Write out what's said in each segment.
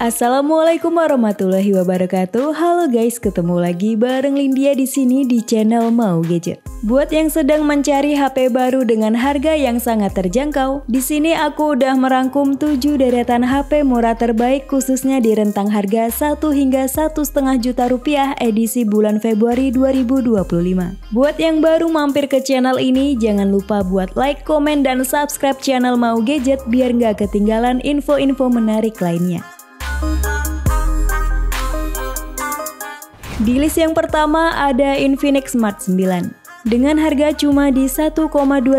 Assalamualaikum warahmatullahi wabarakatuh. Halo guys, ketemu lagi bareng Lindia di sini di channel Mau Gadget. Buat yang sedang mencari HP baru dengan harga yang sangat terjangkau, di sini aku udah merangkum 7 deretan HP murah terbaik khususnya di rentang harga 1 hingga 1,5 juta rupiah edisi bulan Februari 2025. Buat yang baru mampir ke channel ini, jangan lupa buat like, komen, dan subscribe channel Mau Gadget biar nggak ketinggalan info-info menarik lainnya. Di list yang pertama ada Infinix Smart 9. Dengan harga cuma di 1,2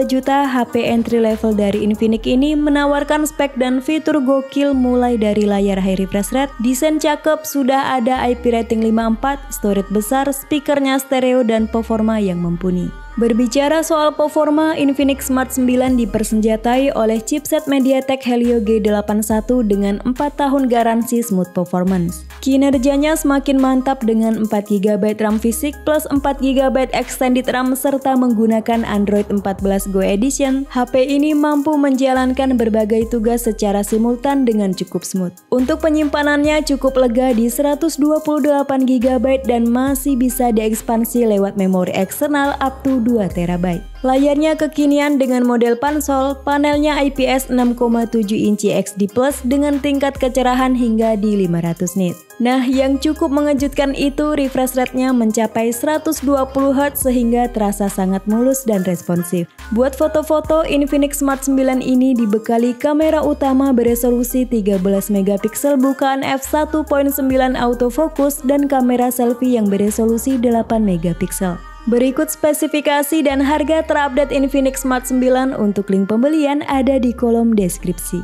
juta, HP entry level dari Infinix ini menawarkan spek dan fitur gokil mulai dari layar high refresh rate, desain cakep, sudah ada IP rating 5.4, storage besar, speakernya stereo, dan performa yang mumpuni. Berbicara soal performa, Infinix Smart 9 dipersenjatai oleh chipset MediaTek Helio G81 dengan 4 tahun garansi smooth performance. Kinerjanya semakin mantap dengan 4GB RAM fisik plus 4GB extended RAM serta menggunakan Android 14 Go Edition. HP ini mampu menjalankan berbagai tugas secara simultan dengan cukup smooth. Untuk penyimpanannya cukup lega di 128GB dan masih bisa diekspansi lewat memori eksternal up to 2TB. Layarnya kekinian dengan model pansol, panelnya IPS 6,7 inci XD+ dengan tingkat kecerahan hingga di 500 nit. Nah, yang cukup mengejutkan itu refresh rate-nya mencapai 120Hz sehingga terasa sangat mulus dan responsif. Buat foto-foto, Infinix Smart 9 ini dibekali kamera utama beresolusi 13MP bukaan f1.9 autofocus dan kamera selfie yang beresolusi 8MP. Berikut spesifikasi dan harga terupdate Infinix Smart 9. Untuk link pembelian ada di kolom deskripsi.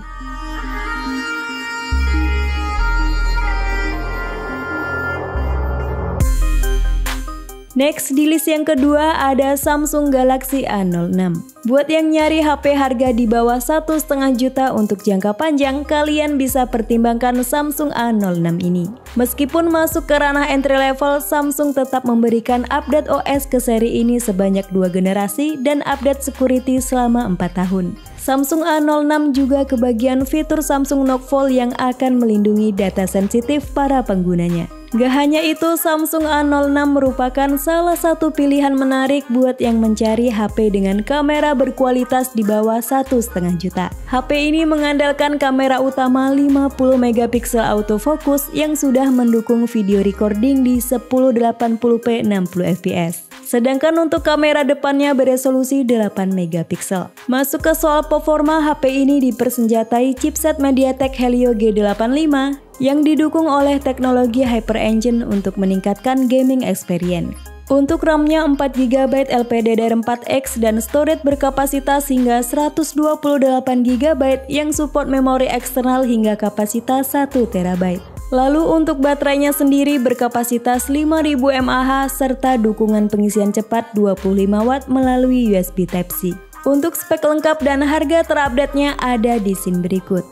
Next, di list yang kedua ada Samsung Galaxy A06. Buat yang nyari HP harga di bawah 1,5 juta untuk jangka panjang, kalian bisa pertimbangkan Samsung A06 ini. Meskipun masuk ke ranah entry level, Samsung tetap memberikan update OS ke seri ini sebanyak 2 generasi dan update security selama 4 tahun. Samsung A06 juga kebagian fitur Samsung Knock Fold yang akan melindungi data sensitif para penggunanya. Gak hanya itu, Samsung A06 merupakan salah satu pilihan menarik buat yang mencari HP dengan kamera berkualitas di bawah 1,5 juta. HP ini mengandalkan kamera utama 50MP autofocus yang sudah mendukung video recording di 1080p 60fps. Sedangkan untuk kamera depannya beresolusi 8MP. Masuk ke soal performa, HP ini dipersenjatai chipset MediaTek Helio G85 yang didukung oleh teknologi Hyper Engine untuk meningkatkan gaming experience. Untuk RAM-nya 4GB LPDDR4X dan storage berkapasitas hingga 128GB yang support memori eksternal hingga kapasitas 1TB. Lalu untuk baterainya sendiri berkapasitas 5000 mAh serta dukungan pengisian cepat 25W melalui USB Type-C. Untuk spek lengkap dan harga terupdate-nya ada di scene berikut.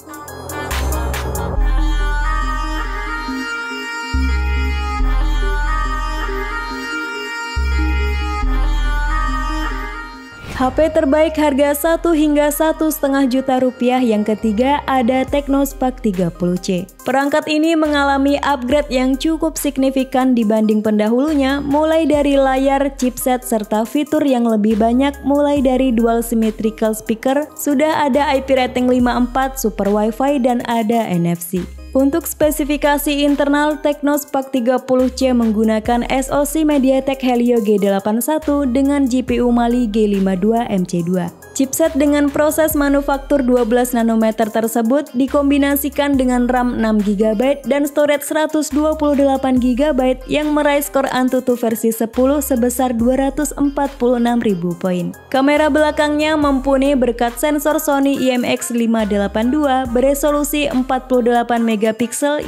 HP terbaik harga 1 hingga 1,5 juta rupiah yang ketiga ada Tecno Spark 30C. Perangkat ini mengalami upgrade yang cukup signifikan dibanding pendahulunya, mulai dari layar, chipset, serta fitur yang lebih banyak mulai dari dual symmetrical speaker, sudah ada IP rating 5.4, super wifi, dan ada NFC. Untuk spesifikasi internal, Tecno Spark 30C menggunakan SoC MediaTek Helio G81 dengan GPU Mali G52 MC2. Chipset dengan proses manufaktur 12 nanometer tersebut dikombinasikan dengan RAM 6GB dan storage 128GB yang meraih skor Antutu versi 10 sebesar 246.000 poin. Kamera belakangnya mumpuni berkat sensor Sony IMX582 beresolusi 48MP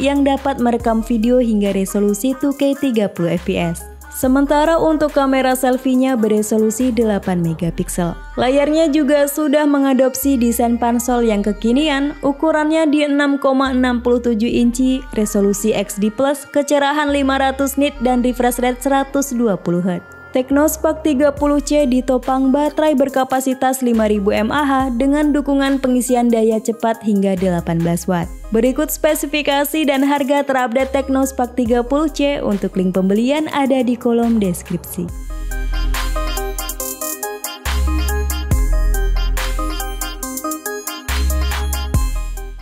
yang dapat merekam video hingga resolusi 2K 30fps. Sementara untuk kamera selfie-nya beresolusi 8MP. Layarnya juga sudah mengadopsi desain pansol yang kekinian, ukurannya di 6,67 inci, resolusi XD+, kecerahan 500 nit dan refresh rate 120Hz. Technospark 30C ditopang baterai berkapasitas 5000 mAh dengan dukungan pengisian daya cepat hingga 18 Watt. Berikut spesifikasi dan harga terupdate Technospark 30C. Untuk link pembelian ada di kolom deskripsi.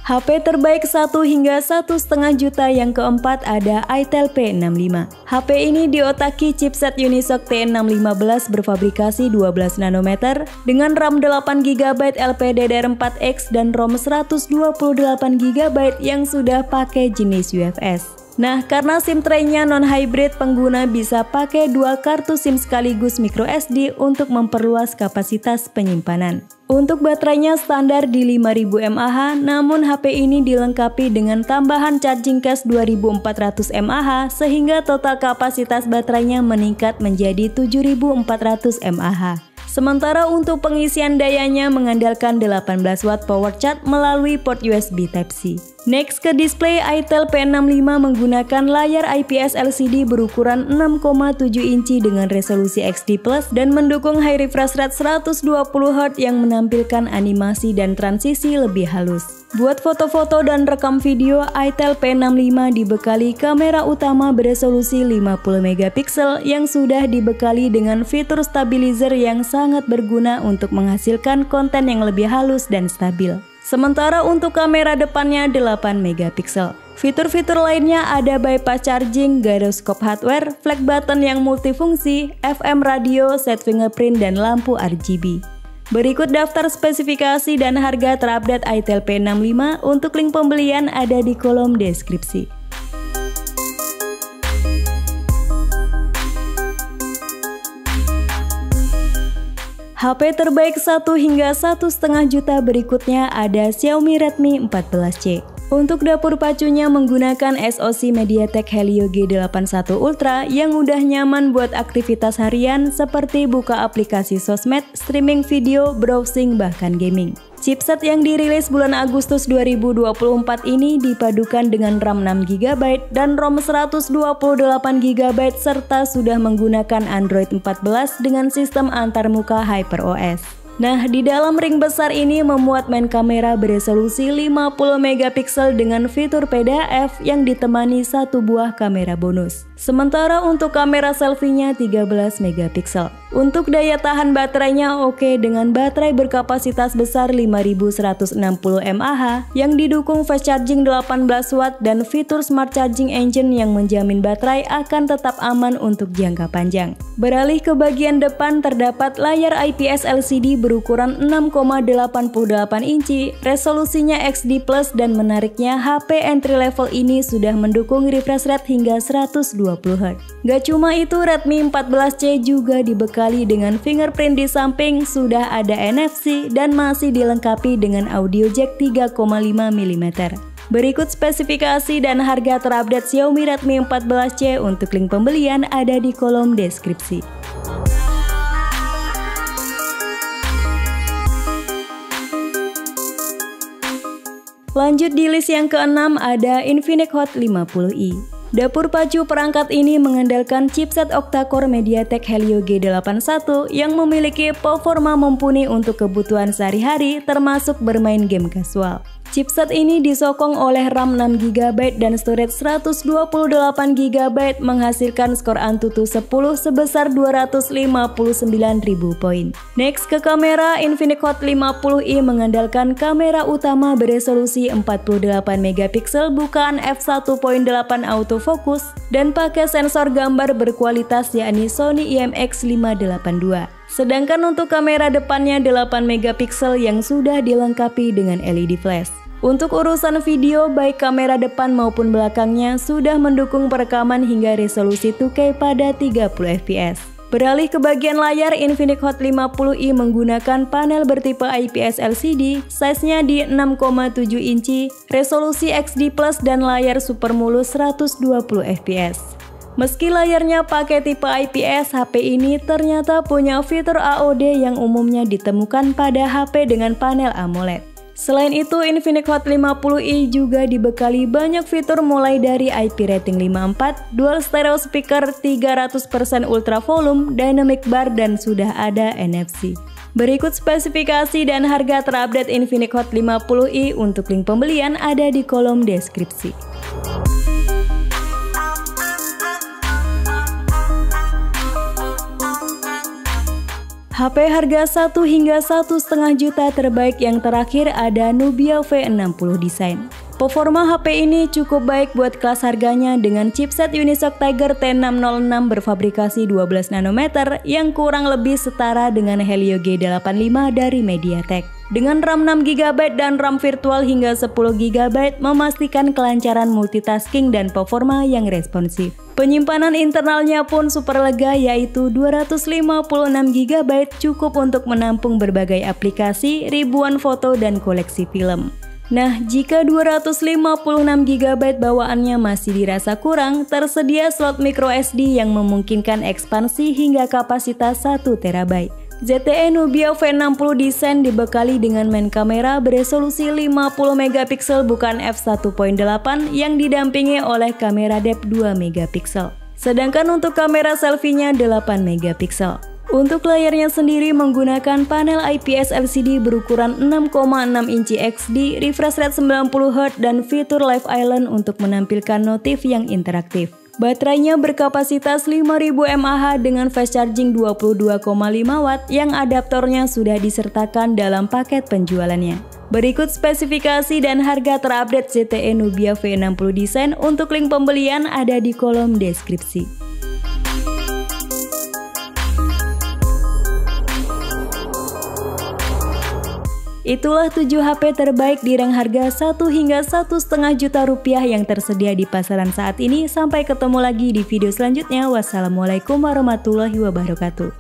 HP terbaik 1 hingga 1,5 juta yang keempat ada Itel P65. HP ini diotaki chipset Unisoc TN615 berfabrikasi 12 nanometer dengan RAM 8GB LPDDR4X dan ROM 128GB yang sudah pakai jenis UFS. Nah, karena SIM tray-nya non-hybrid, pengguna bisa pakai 2 kartu SIM sekaligus microSD untuk memperluas kapasitas penyimpanan. Untuk baterainya standar di 5000 mAh, namun HP ini dilengkapi dengan tambahan charging case 2400 mAh sehingga total kapasitas baterainya meningkat menjadi 7400 mAh. Sementara untuk pengisian dayanya mengandalkan 18 Watt power charge melalui port USB Type-C. Next ke display, Itel P65 menggunakan layar IPS LCD berukuran 6,7 inci dengan resolusi XD+ dan mendukung high refresh rate 120Hz yang menampilkan animasi dan transisi lebih halus. Buat foto-foto dan rekam video, Itel P65 dibekali kamera utama beresolusi 50MP yang sudah dibekali dengan fitur stabilizer yang sangat berguna untuk menghasilkan konten yang lebih halus dan stabil. Sementara untuk kamera depannya 8MP. Fitur-fitur lainnya ada bypass charging, gyroscope hardware, flag button yang multifungsi, FM radio, set fingerprint, dan lampu RGB. Berikut daftar spesifikasi dan harga terupdate Itel P65. Untuk link pembelian ada di kolom deskripsi. HP terbaik 1 hingga 1,5 juta berikutnya ada Xiaomi Redmi 14C. Untuk dapur pacunya menggunakan SoC MediaTek Helio G81 Ultra yang udah nyaman buat aktivitas harian seperti buka aplikasi sosmed, streaming video, browsing, bahkan gaming. Chipset yang dirilis bulan Agustus 2024 ini dipadukan dengan RAM 6GB dan ROM 128GB serta sudah menggunakan Android 14 dengan sistem antarmuka HyperOS. Nah, di dalam ring besar ini memuat main kamera beresolusi 50MP dengan fitur PDAF yang ditemani 1 buah kamera bonus. Sementara untuk kamera selfie-nya 13MP. Untuk daya tahan baterainya oke dengan baterai berkapasitas besar 5160 mAh yang didukung fast charging 18 Watt dan fitur smart charging engine yang menjamin baterai akan tetap aman untuk jangka panjang. Beralih ke bagian depan, terdapat layar IPS LCD berukuran 6,88 inci, resolusinya XD+, dan menariknya HP entry level ini sudah mendukung refresh rate hingga 120Hz. Gak cuma itu, Redmi 14C juga dibekali dengan fingerprint di samping, sudah ada NFC, dan masih dilengkapi dengan audio jack 3,5mm. Berikut spesifikasi dan harga terupdate Xiaomi Redmi 14C. Untuk link pembelian ada di kolom deskripsi. Lanjut di list yang keenam ada Infinix Hot 50i. Dapur pacu perangkat ini mengandalkan chipset octa-core MediaTek Helio G81 yang memiliki performa mumpuni untuk kebutuhan sehari-hari termasuk bermain game kasual. Chipset ini disokong oleh RAM 6GB dan storage 128GB menghasilkan skor Antutu 10 sebesar 259.000 poin. Next ke kamera, Infinix Hot 50i mengandalkan kamera utama beresolusi 48MP bukaan f1.8 autofocus dan pakai sensor gambar berkualitas yakni Sony IMX582. Sedangkan untuk kamera depannya 8MP yang sudah dilengkapi dengan LED flash. Untuk urusan video, baik kamera depan maupun belakangnya sudah mendukung perekaman hingga resolusi 2K pada 30fps. Beralih ke bagian layar, Infinix Hot 50i menggunakan panel bertipe IPS LCD, size-nya di 6,7 inci, resolusi XD+, dan layar super mulus 120fps. Meski layarnya pakai tipe IPS, HP ini ternyata punya fitur AOD yang umumnya ditemukan pada HP dengan panel AMOLED. Selain itu, Infinix Hot 50i juga dibekali banyak fitur mulai dari IP rating 54, dual stereo speaker, 300% ultra volume, dynamic bar, dan sudah ada NFC. Berikut spesifikasi dan harga terupdate Infinix Hot 50i. Untuk link pembelian ada di kolom deskripsi. HP harga 1 hingga 1,5 juta terbaik yang terakhir ada Nubia V60 Design. Performa HP ini cukup baik buat kelas harganya dengan chipset Unisoc Tiger T606 berfabrikasi 12 nanometer yang kurang lebih setara dengan Helio G85 dari MediaTek. Dengan RAM 6GB dan RAM virtual hingga 10GB memastikan kelancaran multitasking dan performa yang responsif. Penyimpanan internalnya pun super lega yaitu 256GB, cukup untuk menampung berbagai aplikasi, ribuan foto dan koleksi film. Nah, jika 256GB bawaannya masih dirasa kurang, tersedia slot microSD yang memungkinkan ekspansi hingga kapasitas 1TB. ZTE Nubia V60 Design dibekali dengan main kamera beresolusi 50MP bukan f1.8 yang didampingi oleh kamera depth 2MP. Sedangkan untuk kamera selfie-nya 8MP. Untuk layarnya sendiri menggunakan panel IPS LCD berukuran 6,6 inci XD, refresh rate 90Hz, dan fitur Live Island untuk menampilkan notif yang interaktif. Baterainya berkapasitas 5000 mAh dengan fast charging 22,5 Watt yang adaptornya sudah disertakan dalam paket penjualannya. Berikut spesifikasi dan harga terupdate ZTE Nubia V60 Design. Untuk link pembelian ada di kolom deskripsi. Itulah 7 HP terbaik di rang harga 1 hingga 1,5 juta rupiah yang tersedia di pasaran saat ini. Sampai ketemu lagi di video selanjutnya. Wassalamualaikum warahmatullahi wabarakatuh.